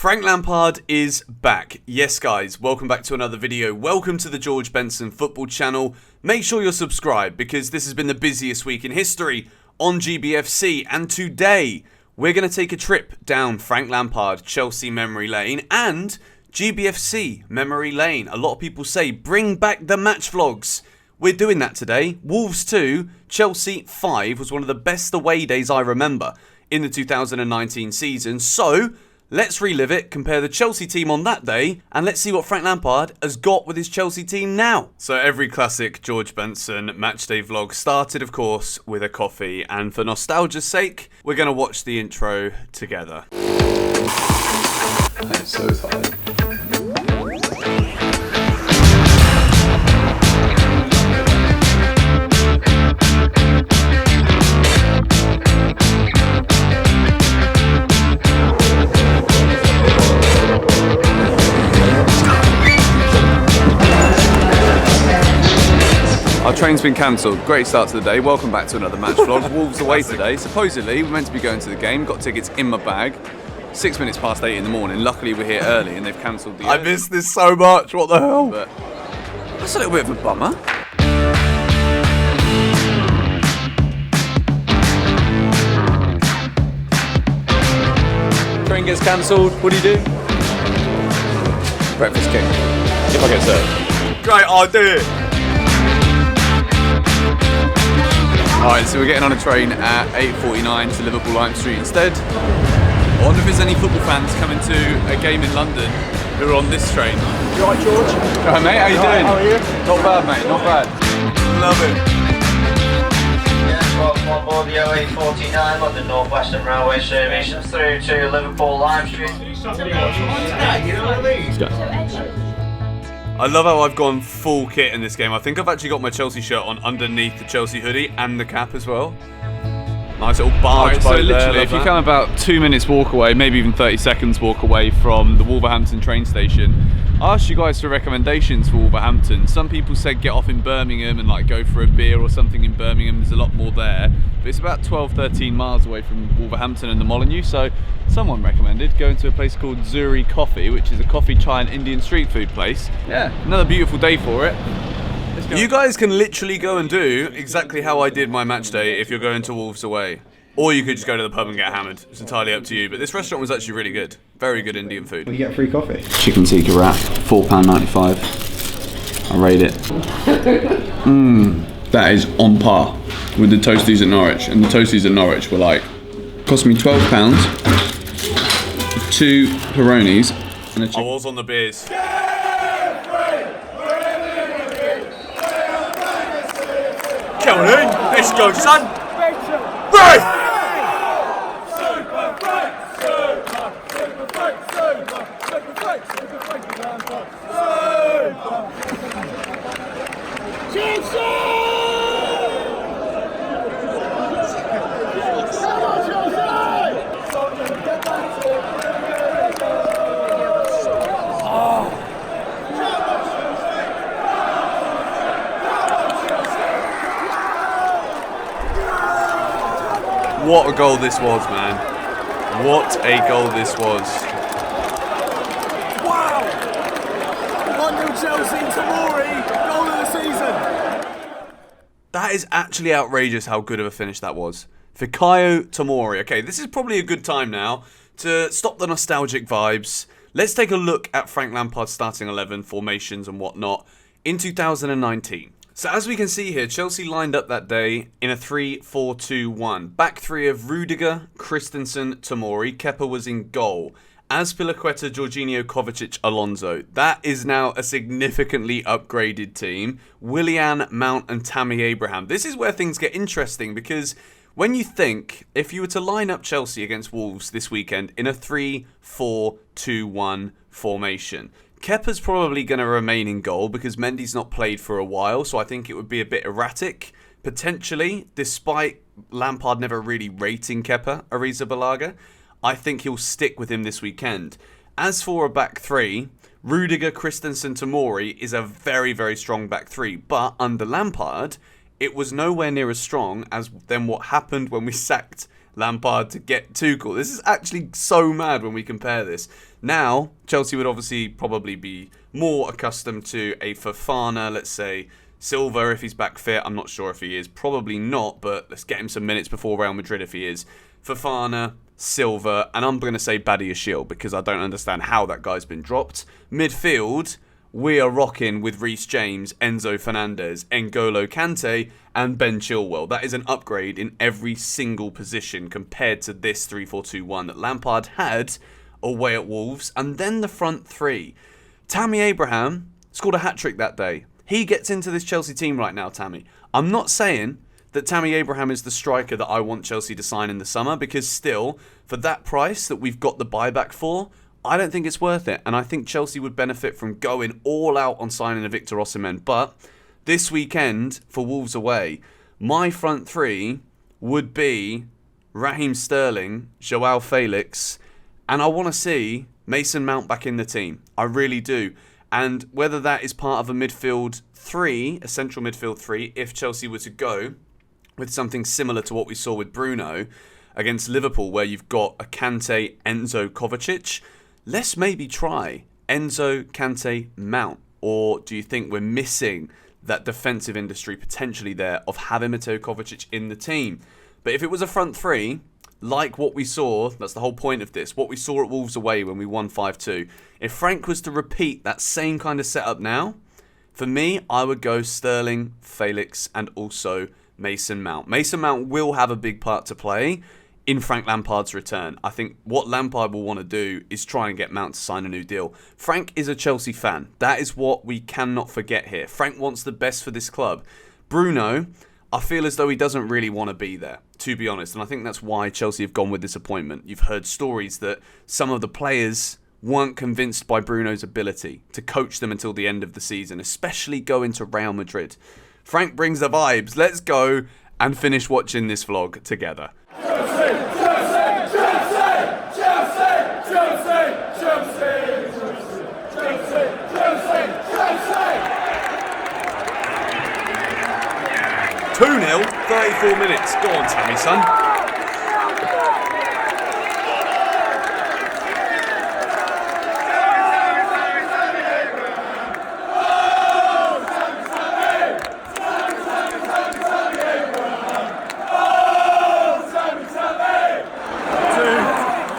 Frank Lampard is back. Yes, guys, welcome back to another video. Welcome to the George Benson football channel. Make sure you're subscribed because this has been the busiest week in history on GBFC. And today, we're going to take a trip down Frank Lampard, Chelsea memory lane and GBFC memory lane. A lot of people say, bring back the match vlogs. We're doing that today. Wolves 2, Chelsea 5 was one of the best away days I remember in the 2019 season. So, let's relive it, compare the Chelsea team on that day, and let's see what Frank Lampard has got with his Chelsea team now. So every classic George Benson matchday vlog started, of course, with a coffee. And for nostalgia's sake, we're going to watch the intro together. I'm so tired. Our train's been cancelled. Great start to the day. Welcome back to another match vlog. Wolves away today. Supposedly, we're meant to be going to the game. Got tickets in my bag. 6 minutes past 8 in the morning. Luckily, we're here early and they've cancelled the... I missed this so much. What the hell? But that's a little bit of a bummer. Train gets cancelled. What do you do? Breakfast cake. If I get served. Great idea. Alright, so we're getting on a train at 8:49 to Liverpool Lime Street instead. I wonder if there's any football fans coming to a game in London who are on this train. You alright, George? Alright, mate, how you doing? How are you? Not bad, mate, not bad. Love it. Yes, welcome on board the 0849 London North Western Railway service through to Liverpool Lime Street. I love how I've gone full kit in this game. I think I've actually got my Chelsea shirt on underneath the Chelsea hoodie and the cap as well. Nice little barge boat. So literally, if you come about 2 minutes walk away, maybe even 30 seconds walk away from the Wolverhampton train station, I asked you guys for recommendations for Wolverhampton. Some people said get off in Birmingham and like go for a beer or something in Birmingham. There's a lot more there. But it's about 12-13 miles away from Wolverhampton and the Molineux. So someone recommended going to a place called Zuri Coffee, which is a coffee, chai and Indian street food place. Yeah, another beautiful day for it. You guys can literally go and do exactly how I did my match day if you're going to Wolves away. Or you could just go to the pub and get hammered. It's entirely up to you. But this restaurant was actually really good. Very good Indian food. You get free coffee. Chicken tikka wrap, £4.95. I rate it. That is on par with the toasties at Norwich. And the toasties at Norwich were like, cost me £12, 2 Peronis, and a chicken. I was on the beers. Come on in, let's go, son. Right! What a goal this was, man. What a goal this was. Wow! 1-0 Chelsea, Tomori, goal of the season. That is actually outrageous how good of a finish that was. Fikayo Tomori. Okay, this is probably a good time now to stop the nostalgic vibes. Let's take a look at Frank Lampard's starting 11, formations and whatnot in 2019. So as we can see here, Chelsea lined up that day in a 3-4-2-1. Back three of Rudiger, Christensen, Tomori. Kepa was in goal. Azpilicueta, Jorginho, Kovacic, Alonso. That is now a significantly upgraded team. Willian, Mount and Tammy Abraham. This is where things get interesting because when you think, if you were to line up Chelsea against Wolves this weekend in a 3-4-2-1 formation, Kepa's probably going to remain in goal because Mendy's not played for a while, so I think it would be a bit erratic, potentially, despite Lampard never really rating Kepa, Arrizabalaga. I think he'll stick with him this weekend. As for a back three, Rudiger, Christensen, Tomori is a very, very strong back three, but under Lampard, it was nowhere near as strong as then what happened when we sacked Lampard to get Tuchel. This is actually so mad when we compare this. Now, Chelsea would obviously probably be more accustomed to a Fofana, let's say, Silva if he's back fit. I'm not sure if he is. Probably not, but let's get him some minutes before Real Madrid if he is. Fofana, Silva, and I'm going to say Badiashile because I don't understand how that guy's been dropped. Midfield, we are rocking with Reece James, Enzo Fernandez, N'Golo Kante, and Ben Chilwell. That is an upgrade in every single position compared to this 3-4-2-1 that Lampard had away at Wolves. And then the front three. Tammy Abraham scored a hat-trick that day. He gets into this Chelsea team right now, Tammy. I'm not saying that Tammy Abraham is the striker that I want Chelsea to sign in the summer because still, for that price that we've got the buyback for, I don't think it's worth it. And I think Chelsea would benefit from going all out on signing a Victor Osimhen. But this weekend, for Wolves away, my front three would be Raheem Sterling, Joao Felix, and I want to see Mason Mount back in the team. I really do. And whether that is part of a midfield three, a central midfield three, if Chelsea were to go with something similar to what we saw with Bruno against Liverpool, where you've got a Kante, Enzo, Kovacic, let's maybe try Enzo, Kante, Mount. Or do you think we're missing that defensive industry potentially there of having Mateo Kovacic in the team? But if it was a front three, like what we saw, that's the whole point of this, what we saw at Wolves away when we won 5-2, if Frank was to repeat that same kind of setup now, for me, I would go Sterling, Felix, and also Mason Mount. Mason Mount will have a big part to play in Frank Lampard's return. I think what Lampard will want to do is try and get Mount to sign a new deal. Frank is a Chelsea fan. That is what we cannot forget here. Frank wants the best for this club. Bruno, I feel as though he doesn't really want to be there, to be honest. And I think that's why Chelsea have gone with this appointment. You've heard stories that some of the players weren't convinced by Bruno's ability to coach them until the end of the season, especially going to Real Madrid. Frank brings the vibes. Let's go and finish watching this vlog together. Chelsea! Chelsea! Chelsea! Chelsea! Chelsea! Chelsea! Chelsea! Chelsea! 2-0, 34 minutes. Go on, Tammy, son.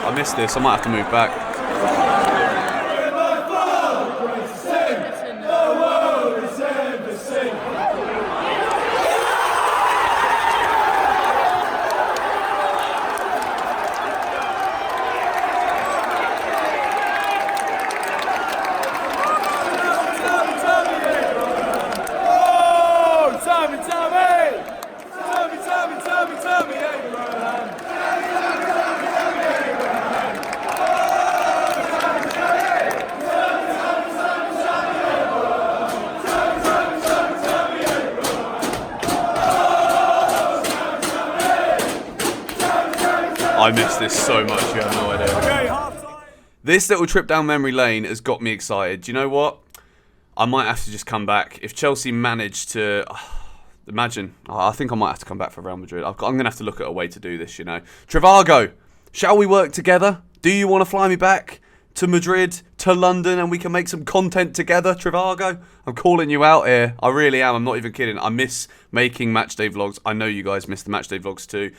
I missed this. I might have to move back. I miss this so much, you have no idea. Okay, half time. This little trip down memory lane has got me excited. Do you know what? I might have to just come back. If Chelsea manage to... imagine. I think I might have to come back for Real Madrid. I'm going to have to look at a way to do this, you know. Trivago, shall we work together? Do you want to fly me back to Madrid, to London, and we can make some content together, Trivago? I'm calling you out here. I really am. I'm not even kidding. I miss making matchday vlogs. I know you guys miss the matchday vlogs too.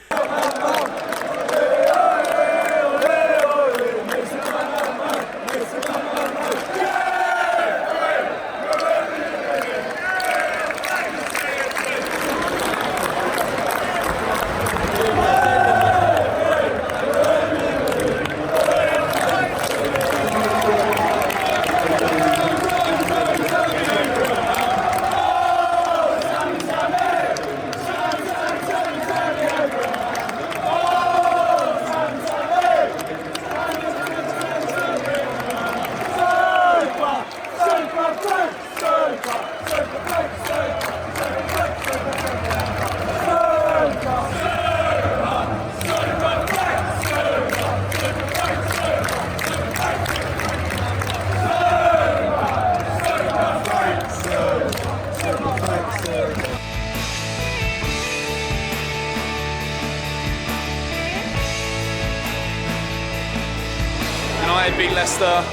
Leicester.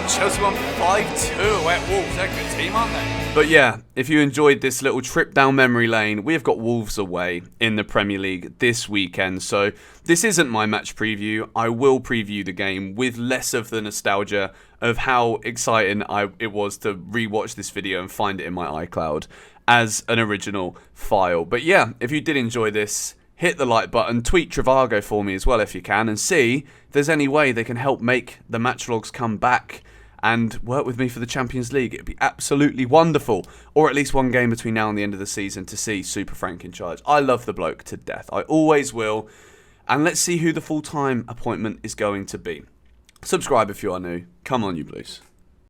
Chelsea won 5-2 at Wolves. They're a good team, aren't they? But yeah, if you enjoyed this little trip down memory lane, we have got Wolves away in the Premier League this weekend. So this isn't my match preview. I will preview the game with less of the nostalgia of how exciting it was to rewatch this video and find it in my iCloud as an original file. But yeah, if you did enjoy this, hit the like button, tweet Trivago for me as well if you can, and see if there's any way they can help make the match vlogs come back and work with me for the Champions League. It'd be absolutely wonderful. Or at least one game between now and the end of the season to see Super Frank in charge. I love the bloke to death. I always will. And let's see who the full-time appointment is going to be. Subscribe if you are new. Come on, you Blues.